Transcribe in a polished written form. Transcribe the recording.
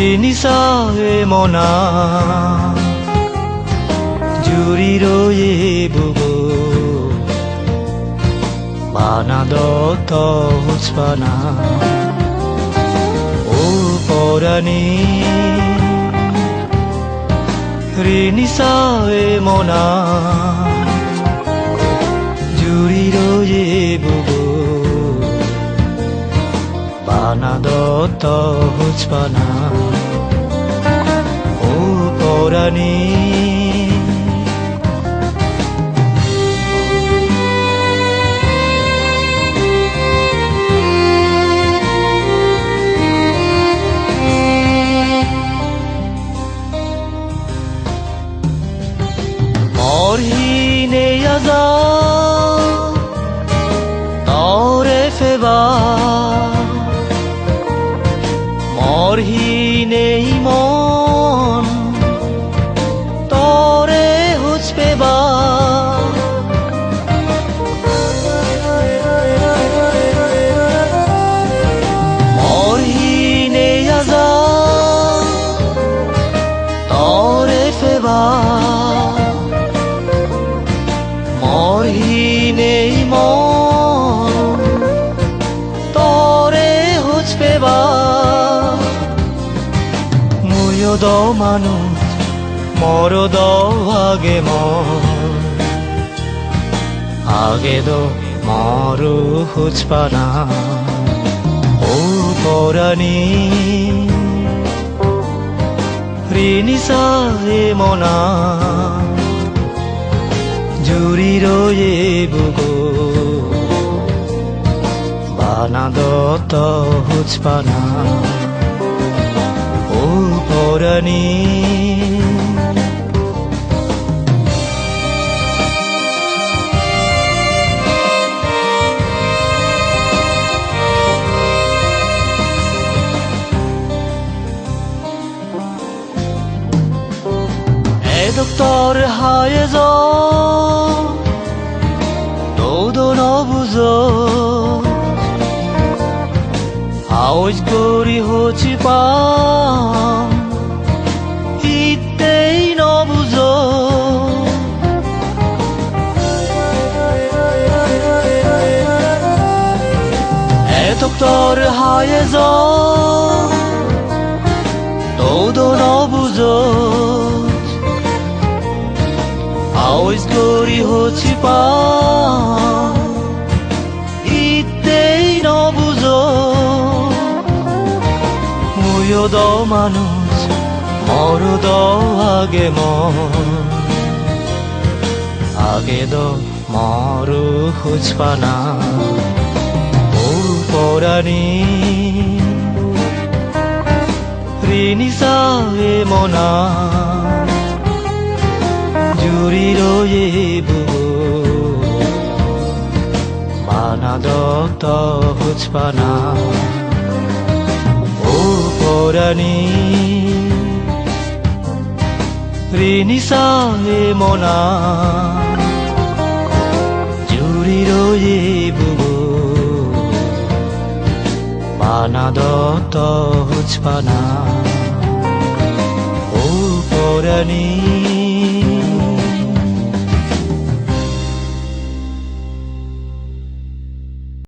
ঋণিসাৱে মনা জুৰি ৰয়ে বুব বানাদত হুচপানা ও পৰাণী ঋণিসাৱে মনা জুৰি ৰয়ে বুব বানাদত হুচপানা ও পৰাণী Morhine yaza tore feba Morhine imon tore huspeba Morhine yaza tore feba Morhine imon tore huspeba Muyo do manus moro do age do moru huspana o porani ঋণিসাৱে মনা জুৰি ৰয়ে বুব বানাদত হুচপানা ও পৰাণী Doktor hayezo todo no buzo Aoj gori hochi pa Itei no buzo Doktor hayezo todo no buzo Aoj gori hochi pa Itei no buzo Muyo do manus moro do age do moru huchpana o porani ঋণিসাৱে মনা জুৰি ৰয়ে বুব বানাদত হুচপানা ও পৰাণী ঋণিসাৱে মনা জুৰি ৰয়ে বুব বানাদত হুচপানা ও পৰাণী